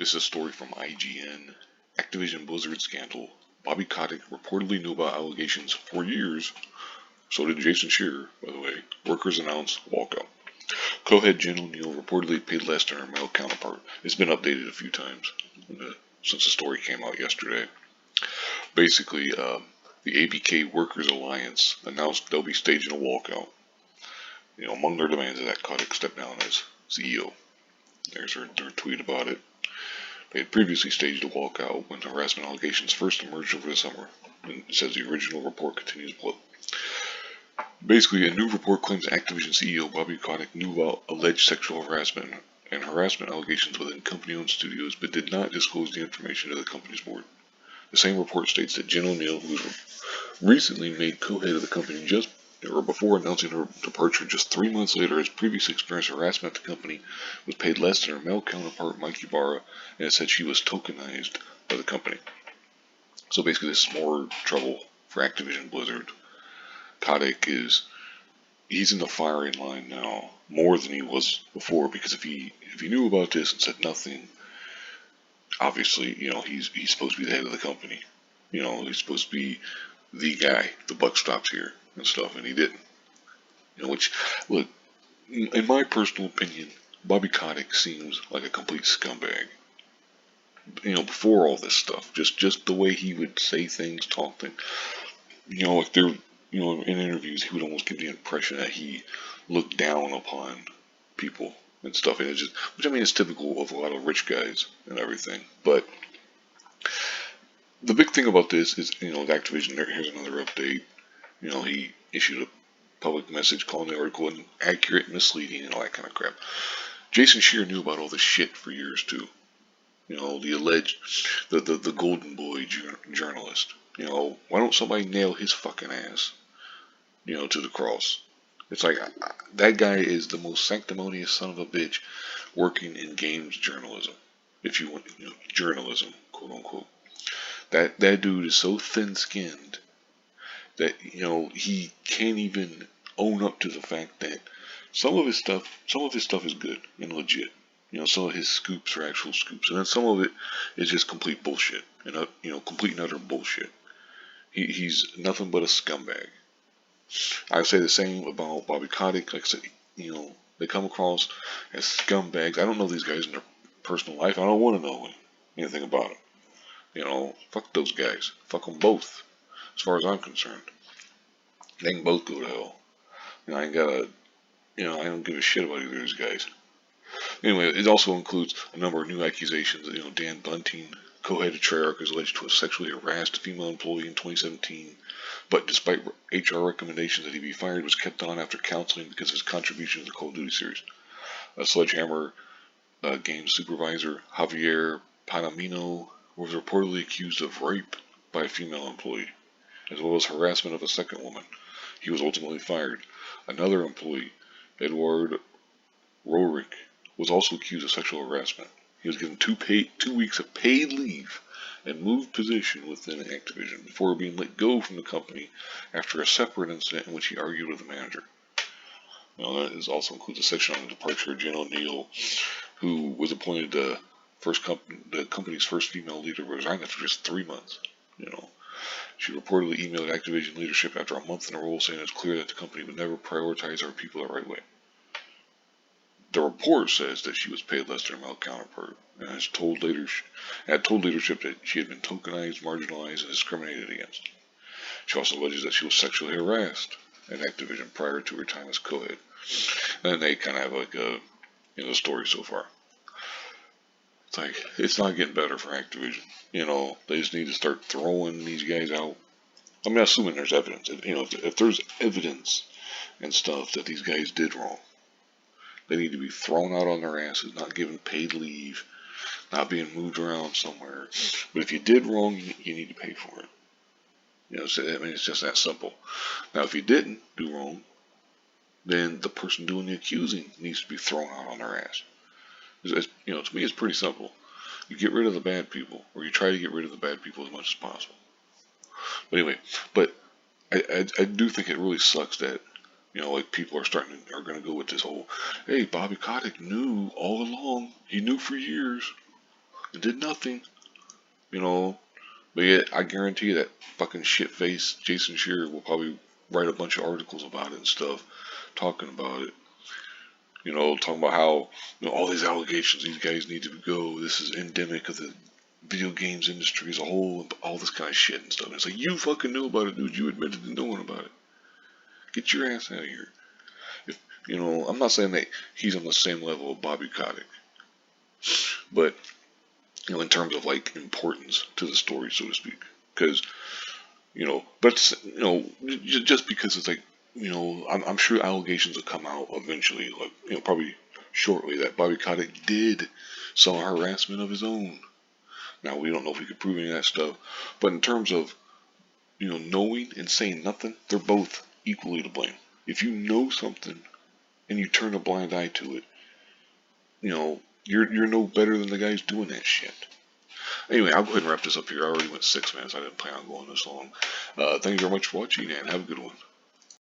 This is a story from IGN. Activision-Blizzard scandal. Bobby Kotick reportedly knew about allegations for years. So did Jason Schreier, by the way. Workers announce walkout. Co-head Jen O'Neill reportedly paid less than her male counterpart. It's been updated a few times since the story came out yesterday. Basically, the ABK Workers Alliance announced they'll be staging a walkout. Among their demands is that Kotick step down as CEO. There's their tweet about it. They had previously staged a walkout when harassment allegations first emerged over the summer. And it says the original report continues below. Basically, a new report claims Activision CEO Bobby Kotick knew about alleged sexual harassment and harassment allegations within company-owned studios, but did not disclose the information to the company's board. The same report states that Jen O'Neill, who was recently made co-head of the company before announcing her departure just 3 months later, has previously experienced harassment at the company, was paid less than her male counterpart Mike Ibarra, and it said she was tokenized by the company. So basically, this is more trouble for Activision-Blizzard. Kotick he's in the firing line now more than he was before, because if he knew about this and said nothing, obviously he's supposed to be the head of the company. He's supposed to be the guy. The buck stops here and stuff, and he didn't. Which, look, in my personal opinion, Bobby Kotick seems like a complete scumbag. Before all this stuff, just the way he would say things, talk things. Like they're, in interviews, he would almost give the impression that he looked down upon people and stuff, and which I mean is typical of a lot of rich guys and everything. But the big thing about this is, with Activision, here's another update. He issued a public message calling the article inaccurate, misleading, and all that kind of crap. Jason Schreier knew about all this shit for years too. The alleged, the golden boy journalist. Why don't somebody nail his fucking ass, to the cross? It's like, that guy is the most sanctimonious son of a bitch working in games journalism. If you want, journalism, quote unquote. That dude is so thin-skinned that, he can't even own up to the fact that some of his stuff is good and legit. Some of his scoops are actual scoops, and then some of it is just complete bullshit, and complete and utter bullshit. He's nothing but a scumbag. I say the same about Bobby Kotick. Like I said, they come across as scumbags. I don't know these guys in their personal life. I don't want to know anything about them. Fuck those guys. Fuck them both. As far as I'm concerned, they can both go to hell. I ain't gotta. I don't give a shit about either of these guys. Anyway, it also includes a number of new accusations. Dan Bunting, co-head of Treyarch, is alleged to have sexually harassed a female employee in 2017, but despite HR recommendations that he be fired, was kept on after counseling because of his contribution to the Call of Duty series. A Sledgehammer game supervisor, Javier Panamino, was reportedly accused of rape by a female employee, as well as harassment of a second woman. He was ultimately fired. Another employee, Edward Roerick, was also accused of sexual harassment. He was given 2 weeks of paid leave and moved position within Activision before being let go from the company after a separate incident in which he argued with the manager. That also includes a section on the departure of Jen O'Neill, who was appointed the company's first female leader, but resigned after just 3 months. She reportedly emailed Activision leadership after a month in the role, saying it was clear that the company would never prioritize our people the right way. The report says that she was paid less than her male counterpart, and had told leadership that she had been tokenized, marginalized, and discriminated against. She also alleges that she was sexually harassed at Activision prior to her time as co-head. And they kind of have like a story so far. It's like, it's not getting better for Activision. They just need to start throwing these guys out. I mean, assuming there's evidence. If there's evidence and stuff that these guys did wrong, they need to be thrown out on their asses, not given paid leave, not being moved around somewhere. But if you did wrong, you need to pay for it. It's just that simple. Now, if you didn't do wrong, then the person doing the accusing needs to be thrown out on their ass. To me, it's pretty simple. You get rid of the bad people, or you try to get rid of the bad people as much as possible. But anyway, I do think it really sucks that, people are going to go with this whole, hey, Bobby Kotick knew all along. He knew for years. It did nothing, you know. But yet, I guarantee you that fucking shit-faced Jason Schreier will probably write a bunch of articles about it and stuff, talking about it. Talking about how all these allegations, these guys need to go. This is endemic of the video games industry as a whole, all this kind of shit and stuff. And it's like, you fucking knew about it, dude. You admitted to knowing about it. Get your ass out of here. If I'm not saying that he's on the same level of Bobby Kotick, but in terms of like importance to the story, so to speak, because but just because it's like, I'm sure allegations will come out eventually, like probably shortly, that Bobby Kotick did some harassment of his own. Now we don't know if we could prove any of that stuff, but in terms of knowing and saying nothing, they're both equally to blame. If you know something and you turn a blind eye to it, you're no better than the guys doing that shit. Anyway, I'll go ahead and wrap this up here. I already went 6 minutes. I didn't plan on going this long. Thank you very much for watching, and have a good one.